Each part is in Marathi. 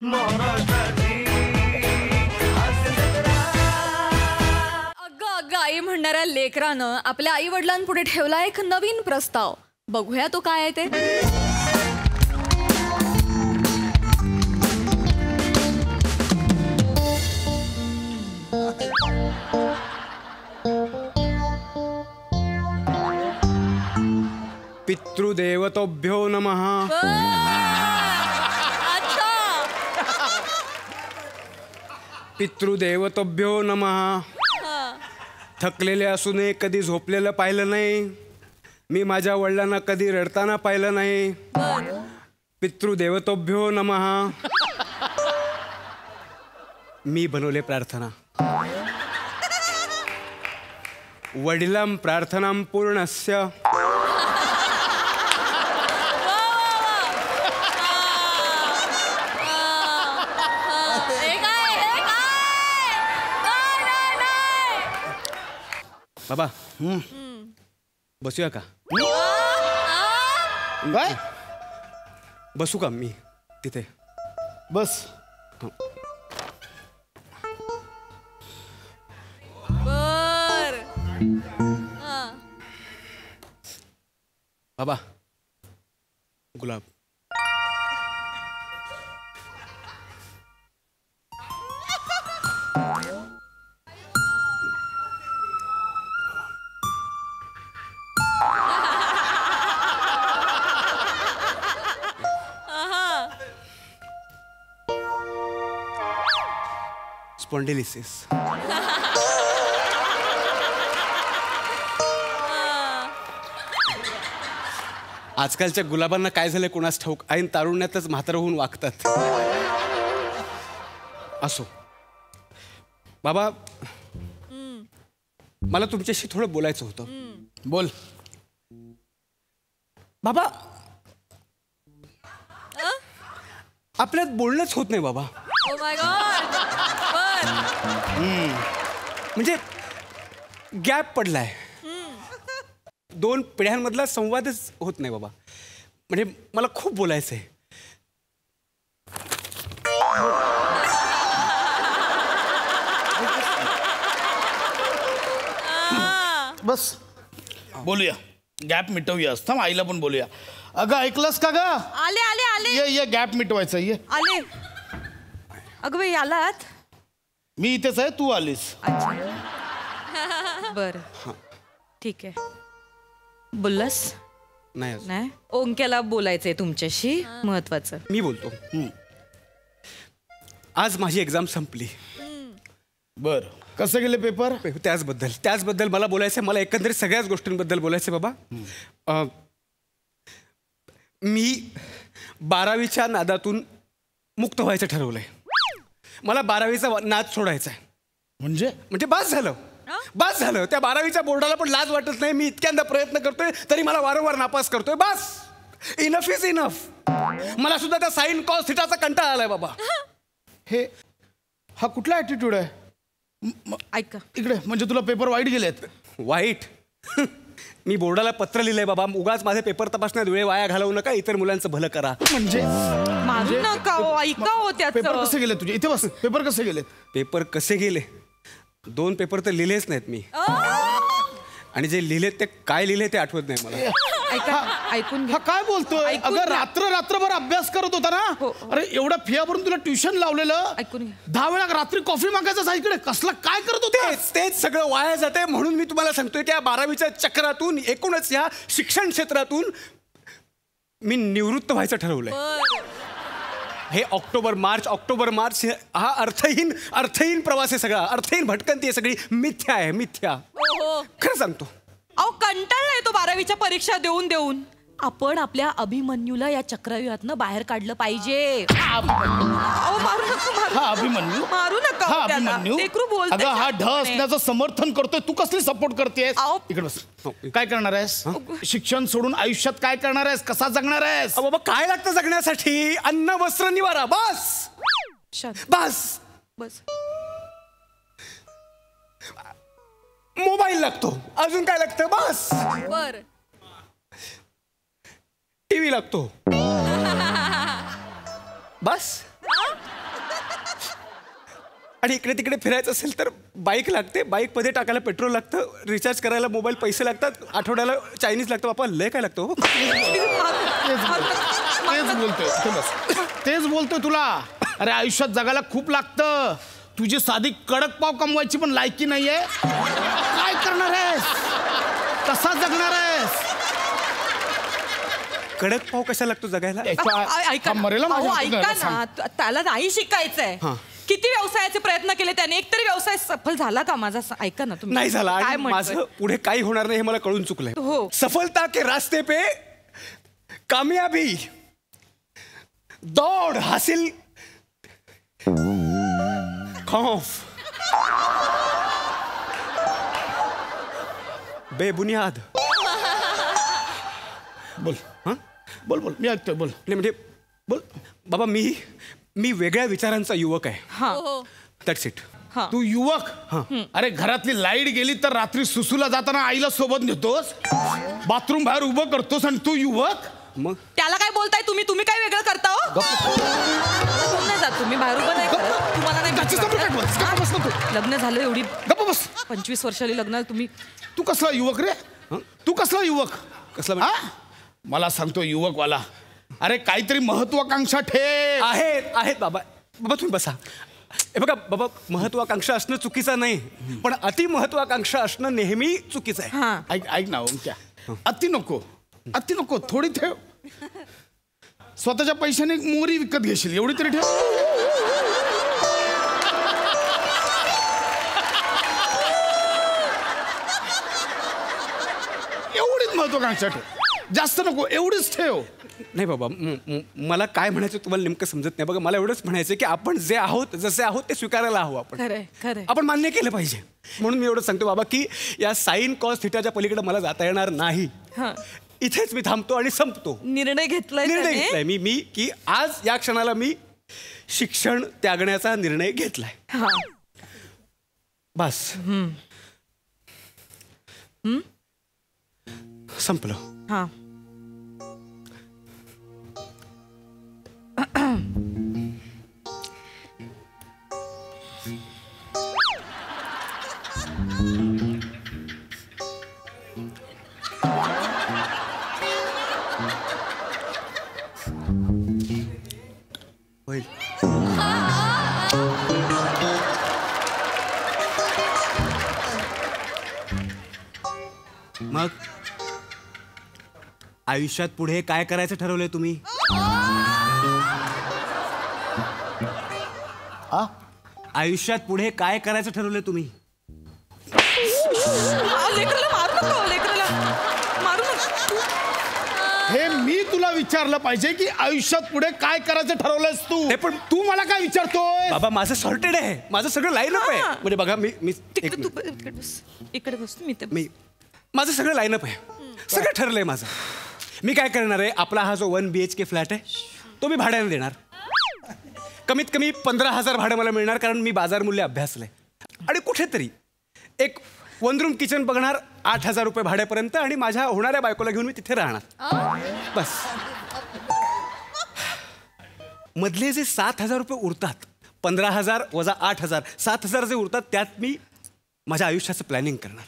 अगं अगं आई म्हणणाऱ्या लेकरानं आपल्या आई वडिलांपुढे ठेवला एक नवीन प्रस्ताव. बघूया तो काय आहे ते. पितृदेवतोभ्यो नमः. अच्छा. पितृदेवतोभ्यो नमः. थकलेले असूनही कधी झोपलेलं पाहिलं नाही. मी माझ्या वडिलांना कधी रडताना पाहिलं नाही. पितृदेवतोभ्यो नमः. मी बनवले प्रार्थना. वडिलां प्रार्थनां पूर्णस्य. बाबा बसूया का? काय बसू का मी तिथे? बस. बर. बाबा गुलाब. स्पॉन्डिलिसिस. आजकालच्या गुलाबांना काय झालंय कोणास ठाऊक. ऐन तारुण्यातच म्हातारं होऊन वागतात. असो बाबा, मला तुमच्याशी थोडं बोलायचं होतं. बोल. बाबा आपल्यात बोलणंच होत नाही बाबा. Oh my God. बर. म्हणजे गॅप पडलाय. 2 पिढ्यांमधला संवादच होत नाही बाबा. म्हणजे मला खूप बोलायचंय. बस बोलूया. गॅप मिटवूया. थांब आईला पण बोलूया. अगं ऐकलंस का ग? आले आले आले. ये गॅप मिटवायचा. ये आले. अगं बाई आलात. मी इथेच आहे, तू आलीस. बर ठीक आहे. बोललास नाही अजून. नाही. ओंक्याला बोलायचंय तुमच्याशी महत्वाचं. मी बोलतो. आज माझी एक्झाम संपली. बर कसे गेले पेपर? त्याचबद्दल मला बोलायचं. मला एकंदरीत सगळ्याच गोष्टींबद्दल बोलायचं बाबा. मी 12वीच्या नादातून मुक्त व्हायचं ठरवलंय. मला 12वीचा नाद सोडायचा आहे. म्हणजे बस झालं. बस झालं. त्या 12वीच्या बोर्डाला पण लाज वाटत नाही. मी इतक्यांदा प्रयत्न करतोय तरी मला वारंवार नापास करतोय. बस. Enough is enough. मला सुद्धा त्या साइन कॉस थिटाचा कंटाळा आलाय बाबा. हा कुठला ॲटिट्यूड आहे? ऐका इकडे. म्हणजे तुला पेपर वाईट गेलेत? वाईट? मी बोर्डाला पत्र लिहिलंय बाबा. उगाच माझे पेपर तपासण्यात वेळ वाया घालवू नका. इतर मुलांचं भलं करा. म्हणजे मारू नका. ऐका हो त्याचं. पेपर कसे गेले तुझे? इथे बस. पेपर कसे गेले? पेपर कसे गेले? 2 पेपर तर लिहिलेच नाहीत मी. आणि जे लिहिले ते काय लिहिले ते आठवत नाही मला. ऐका ऐकून घ्या. हा काय बोलतोय? अगं रात्रभर अभ्यास करत होता ना. अरे एवढ्या फिया भरून तुला ट्युशन लावलेलं. ऐकून घ्या. 10 वेळा रात्री कॉफी मागायचं इकडे. कसला काय करत होता? तेच सगळं वाया जाते. म्हणून मी तुम्हाला सांगतोय की या 12वीच्या चक्रातून एकूणच या शिक्षण क्षेत्रातून मी निवृत्त व्हायचं ठरवलंय. हे ऑक्टोबर मार्च हा अर्थहीन प्रवास आहे सगळा. अर्थहीन भटकंती आहे सगळी. मिथ्या आहे मिथ्या. खरं सांगतो. अहो कंटाळलाय तो 12वीच्या परीक्षा देऊन देऊन. आपण आपल्या अभिमन्यूला या चक्रव्यूहातनं बाहेर काढलं पाहिजे. मारू नका. अभिमन्यू. मारू नका. हा अभिमन्यू. अगं हा ढ असण्याचं समर्थन करतोय. तू कसली सपोर्ट करतेस? इकडे बस. काय करणार आहेस? शिक्षण सोडून आयुष्यात काय करणार आहेस? कसा जगणार आहेस? बाबा काय लागतं जगण्यासाठी? अन्न वस्त्र निवारा. बस बस बस. मोबाईल लागतो. अजून काय लागतं? बस. बर. टीव्ही लागतो. बस. आणि इकडे तिकडे फिरायचं असेल तर बाईक लागते, बाईकमध्ये टाकायला पेट्रोल लागतं, रिचार्ज करायला मोबाईल पैसे लागतात, आठवड्याला चायनीज लागतं. बापा लय काय लागतं हो. तेच बोलतोय तुला. अरे आयुष्यात जगायला खूप लागतं. तुझी साधी कडक पाव कमवायची पण लायकी नाहीये. काय करणार आहेस? कसा जगणार आहेस? कडक पाव कशा लागतो जगायला? ऐका ना, त्याला नाही शिकायचंय. किती व्यवसायाचे प्रयत्न केले त्याने, एकतरी व्यवसाय सफल झाला का माझा? ऐका ना तुम्ही. नाही झाला. आणि माझं पुढे काही होणार नाही हे मला कळून चुकलंय. हो. सफलता के रास्ते पे कामयाबी दौड़ हासिल खौफ बेबुनियाद. बोल. हा बोल बोल, मी ऐकतोय. बोल. नाही म्हणजे बोल बाबा, मी वेगळ्या विचारांचा युवक आहे. That's it. तू युवक. अरे घरातली लाईट गेली तर रात्री सुसूला जाताना आईला सोबत नेतोस, बाथरूम बाहेर उभं करतोस आणि तू युवक. मग त्याला काय बोलताय तुम्ही? तुम्ही काय वेगळं करता हो? नाही जात तुम्ही बाहेर उभं नाही करत. तुम्हाला नाही लग्न झालं एवढी गप्प बस. 25 वर्षाली लग्न तुम्ही. तू कसला युवक रे? तू कसला युवक? कसला? मला सांगतो युवकवाला. अरे काहीतरी महत्वाकांक्षा ठेव. आहेत बाबा. बाबा तुम्ही बसा. हे बघा बाबा, महत्वाकांक्षा असणं चुकीचं नाही, पण अति महत्वाकांक्षा असणं नेहमी चुकीचं आहे. ऐक ना ओमक्या, अति नको, थोडी ठेव. स्वतःच्या पैशाने मोरी विकत घेशील एवढी तरी ठेव. एवढीच महत्वाकांक्षा ठेव, जास्त नको, एवढीच ठेव. नाही बाबा, मला काय म्हणायचं तुम्हाला नेमकं समजत नाही. बघा, मला एवढंच म्हणायचं की आपण जे आहोत, जसे आहोत ते स्वीकारायला हवं. आपण मान्य केलं पाहिजे. म्हणून मी एवढं सांगतो बाबा की या साइन कॉस थिटाच्या पलीकडे मला जाता येणार नाही. इथेच मी थांबतो आणि संपतो. निर्णय घेतलाय मी की आज या क्षणाला मी शिक्षण त्यागण्याचा निर्णय घेतलाय. बस. संपलं. होईल. मग आयुष्यात पुढे काय करायचं ठरवलंय तुम्ही? आयुष्यात पुढे काय करायचं ठरवलंय तुम्ही? हे मी तुला विचारलं पाहिजे की आयुष्यात पुढे काय करायचं ठरवलंयस तू. हे पण तू मला काय विचारतोय? बाबा, माझं सॉर्टेड आहे. माझं सगळं लाईनअप आहे. म्हणजे बघा, इकडे बस. माझं सगळं लाईनअप आहे. सगळं ठरलंय माझं. मी काय करणार आहे, आपला हा जो 1 BHK फ्लॅट आहे तो मी भाड्याने देणार. कमीत कमी 15,000 भाडं मला मिळणार, कारण मी बाजार मूल्य अभ्यासलंय. आणि कुठेतरी एक 1 रूम किचन बघणार 8,000 रुपये भाड्यापर्यंत, आणि माझ्या होणाऱ्या बायकोला घेऊन मी तिथे राहणार. बस. मधले जे 7,000 रुपये उरतात, 15,000 वजा 8,000, 7,000 जे उरतात त्यात मी माझ्या आयुष्याचं प्लॅनिंग करणार.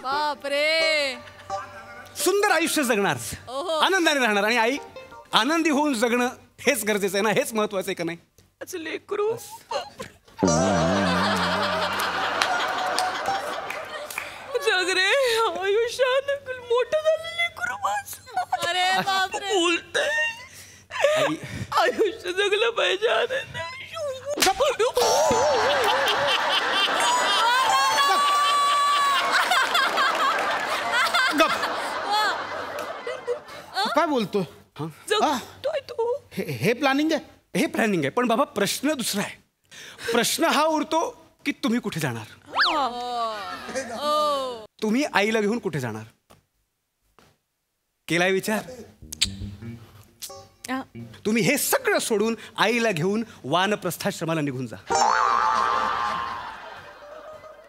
बापरे. सुंदर आयुष्य जगणार, आनंदाने राहणार. आणि आई, आनंदी होऊन जगणं हेच गरजेचं आहे ना, हेच महत्वाचं आहे का नाही? लेकरू जग रे, आयुष्यात मोठं झालं लेकरू. बस. अरे बापरे. बोलतंय आयुष्य जगलं पाहिजे. काय बोलतोय? हे प्लॅनिंग आहे? हे प्लॅनिंग आहे, पण बाबा प्रश्न दुसरा आहे. प्रश्न हा उरतो की तुम्ही कुठे जाणार? तुम्ही आईला घेऊन कुठे जाणार? केलाय विचार? तुम्ही हे सगळं सोडून आईला घेऊन वानप्रस्थाश्रमाला निघून जा.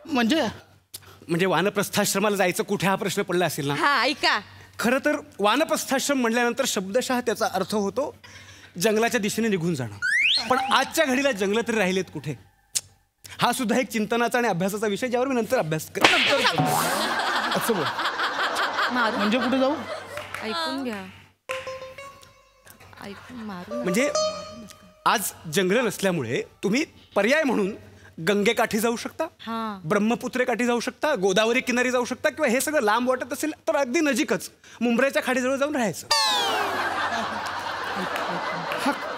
म्हणजे वानप्रस्थाश्रमाला जायचं कुठे हा प्रश्न पडला असेल ना. ऐका, खरं तर वानप्रस्थाश्रम म्हणल्यानंतर शब्दशः त्याचा अर्थ होतो जंगलाच्या दिशेने निघून जाणं. पण आजच्या घडीला जंगल तरी राहिलेत कुठे? हा सुद्धा एक चिंतनाचा आणि अभ्यासाचा विषय ज्यावर मी नंतर अभ्यास करेन. असं बोल. मारू म्हणजे कुठे जाऊ? ऐकून घ्या. ऐकून मारू. म्हणजे आज जंगल नसल्यामुळे तुम्ही पर्याय म्हणून गंगेकाठी जाऊ शकता, ब्रह्मपुत्रेकाठी जाऊ शकता, गोदावरी किनारी जाऊ शकता, किंवा हे सगळं लांब वाटत असेल तर अगदी नजीकच मुंबईच्या खाडीजवळ जाऊन राहायचं.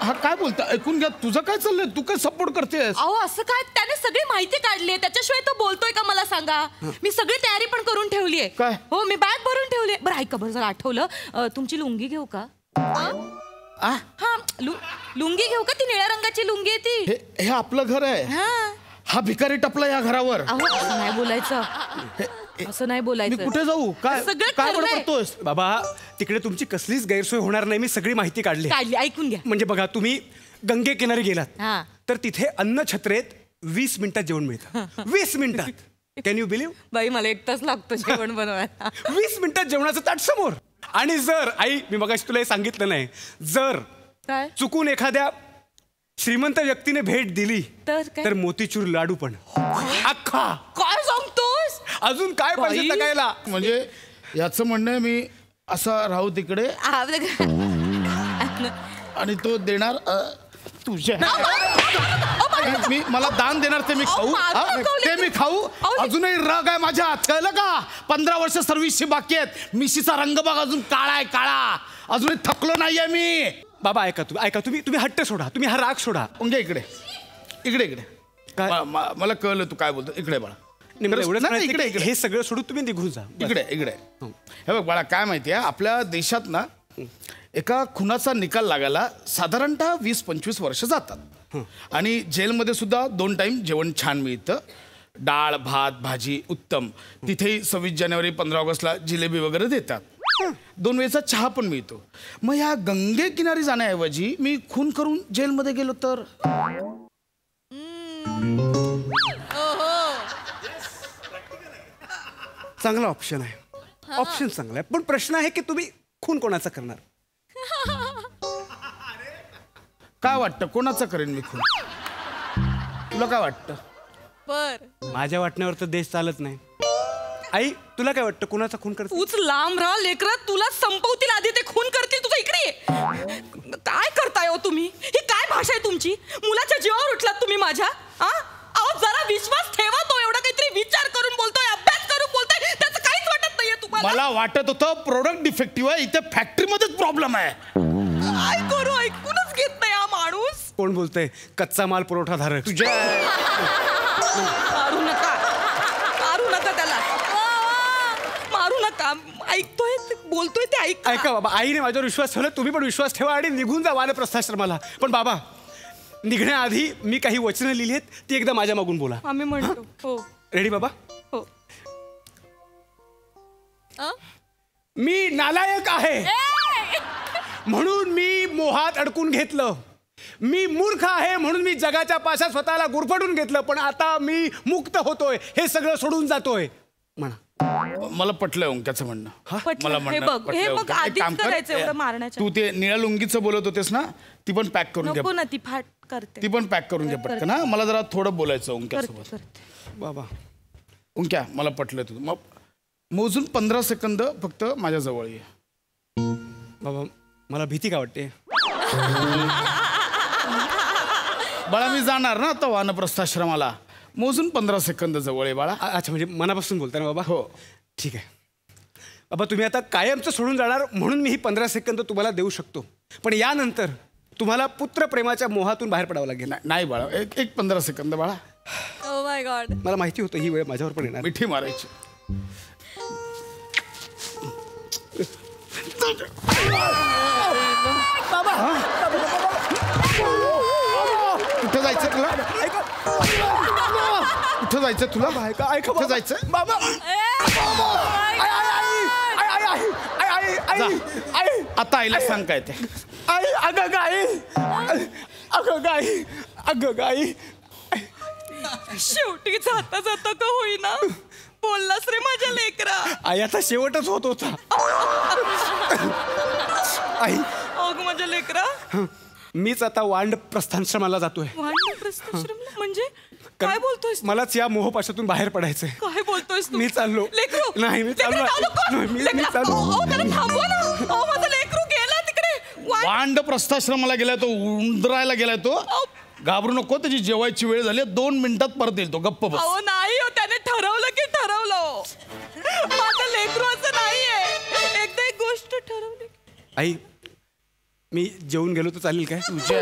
हा काय बोलता? ऐकून घ्या. तुझं काय चाललंय? तू काय सपोर्ट करतेस? अहो असं काय, त्याने सगळी माहिती काढली, त्याच्याशिवाय तो बोलतोय का मला सांगा. मी सगळी तयारी पण करून ठेवली आहे. काय? हो, मी बॅग भरून ठेवली. बरं ऐका, बरं जर आठवलं, तुमची लुंगी घेऊ का? हा, लुंगी घेऊ का? ती निळ्या रंगाची लुंगी आहे ती. हे आपलं घर आहे. हा भिकारी टपला या घरावर. अहो असं नाही बोलायचं, असं नाही मी बोलायचं. कुठे जाऊ? काय सगळं काय ठरलंय. करतोयस? बाबा तिकडे तुमची कसलीच गैरसोय होणार नाही. मी सगळी माहिती काढली. ऐकून घ्या. म्हणजे बघा, तुम्ही गंगे किनारी गेलात हा. तर तिथे अन्न छत्रेत 20 मिनिटात जेवण मिळतं. 20 मिनिटात. Can you believe? बाई मला 1 तास लागतो जेवण बनवायला. 20 मिनिटात जेवणाचं ताट समोर. आणि जर आई, मी मगाशी तुला हे सांगितलं नाही, जर काय चुकून एखाद्या श्रीमंत व्यक्तीने भेट दिली तर काय? तर मोतीचूर लाडू पण अख्खा. काय सांगतोस? अजून काय पाहिजे बाई. सगळ्याला? म्हणजे याचं म्हणणं आहे मी असा राहू तिकडे आणि तो देणार तुझ्या मला दान देणार ते मी खाऊ. ते मी खाऊ. अजूनही राग आहे माझ्यात, कळलं का? 15 वर्ष सर्व्हिसची बाकी आहेत. मिशीचा रंग बघ अजून काळा आहे, काळा. अजूनही थकलो नाहीये मी. बाबा ऐका तुम्ही हट्ट सोडा, तुम्ही हा राग सोडा. म्हणजे इकडे इकडे इकडे काय? मला कळलं तू काय बोलतो. इकडे बाळा. एवढंच नाही, नाही, इकडे इकडे हे सगळं सोडून तुम्ही निघून जा. इकडे इकडे. हे बघ बाळा, काय माहितीये, आपल्या देशात ना एका खुनाचा निकाल लागायला साधारणतः 20-25 वर्ष जातात. आणि जेलमध्ये सुद्धा 2 टाइम जेवण छान मिळतं. डाळ भात भाजी उत्तम. तिथेही 26 जानेवारी 15 ऑगस्टला जिलेबी वगैरे देतात. 2 वेळचा चहा पण मिळतो. मग ह्या गंगे किनारी जाण्याऐवजी मी खून करून जेलमध्ये गेलो तर? चांगला ऑप्शन आहे. ऑप्शन चांगला आहे. पण प्रश्न आहे की तुम्ही खून कोणाचा करणार? काय वाटतं कोणाचं करेन मी खून? तुला काय वाटतं? बर माझ्या वाटण्यावर तर देश चालत नाही. आई तुला काय वाटतं कोणाचा खून करतो? तूच लांब राहा लेकरा, तुला संपवतील आधी ते खून करतील. तुझं इकडे ये. काय करताय हो तुम्ही? ही काय भाषा आहे तुमची? मुलाच्या जीवावर उठलात तुम्ही माझ्या. अहो जरा विश्वास ठेवा. तो एवढा काहीतरी विचार करून बोलतोय, अभ्यास करून बोलतोय, त्याचं काहीच वाटत नाहीये तुम्हाला. मला वाटत होतं प्रोडक्ट डिफेक्टिव्ह आहे, इथे फॅक्टरीमध्येच प्रॉब्लेम आहे. काय करू? ऐकूनच घेत नाही हा माणूस. कोण बोलतंय? कच्चा माल पुरवठाधारक. तुझ्या मारू नका, मारू नका त्याला, मारू नका. ऐकतोय बोलतोय ते ऐक. ऐका बाबा, आईने माझ्यावर विश्वास ठेवला, तुम्ही पण विश्वास ठेवा आणि निघून जा वानप्रस्थाश्रमाला. पण बाबा निघण्याआधी मी काही वचनं लिहिली आहेत, ती एकदा माझ्या मागून बोला. आम्ही म्हणतो. हो रेडी बाबा? हो. मी नालायक आहे म्हणून मी मोहात अडकून घेतलं. मी मूर्ख आहे म्हणून मी जगाच्या पाशात स्वतःला गुरफटून घेतलं. पण आता मी मुक्त होतोय, हे सगळं सोडून जातोय. म्हणा. मला पटलंय ओंक्याचं म्हणणं. पटलं. मला हे बघ, पटलंय हे बघ, ओंक्या. एक आधीच काम कर, करायचं एवढं मारण्याच्या. तू ते निळ्या लुंगीचं बोलत होतेस ना, ती पण पॅक करून घे. नको ना, ती फाट करते. ती पण पॅक करून घे पटकन. ना मला जरा थोडं बोलायचं करते ओंक्यासोबत. करते. बाबा ओंक्या मला पटलंय तुझं. मग मोजून 15 सेकंद फक्त माझ्या जवळ ये. बाबा मला भीती का वाटते? बाळा मी जाणार ना आता वानप्रस्थाश्रमाला. मोजून 15 सेकंद जवळ आहे बाळा. अच्छा, म्हणजे मनापासून बोलता ना बाबा? हो. ठीक आहे बाबा, तुम्ही आता कायमचं सोडून जाणार म्हणून मी ही 15 सेकंद तुम्हाला देऊ शकतो. पण यानंतर तुम्हाला पुत्र प्रेमाच्या मोहातून बाहेर पडावं लागेल. नाही बाळा, एक 15 सेकंद बाळा. Oh my God. मला माहिती होतं ही वेळ माझ्यावर पण येणार. मिठी मारायची. कुठं जायचं तुला? कुठं जायचं तुला? कुठं जायचं? बाबा आता आईला सांग काय ते. आई अगं गाई, अगं गाई, अगं गाई. शेवटी जाता जाता का होईना बोललास रे माझ्या लेकरा. आई आता शेवटच होत होता. आई अगं माझ्या लेकरा. मीच आता वांड प्रस्थाश्रमाला जातोय. वानप्रस्थाश्रमला म्हणजे? काय बोलतोयस तू? मलाच या मोहपाशातून बाहेर पडायचंय. काय बोलतोयस तू? मी चाललो. लेकरू नाही, मी चाललो. लेकरू, जाऊ नको. मी लेकरू, चाललो. अहो, त्याला थांबवा ना. अहो, माझा लेकरू गेला तिकडे. वांड प्रस्थाश्रमाला गेलाय तो, उंदरायला गेलाय तो. घाबरू नको, त्याची जेवायची वेळ झाली, 2 मिनिटात परत येईल तो. गप्प बस. अहो नाही हो, त्याने ठरवलं की ठरवलं. माझं लेकरू असं नाहीये. एकदा एक गोष्ट ठरवली. आई, मी जेवून गेलो तर चालेल काय? तुझ्या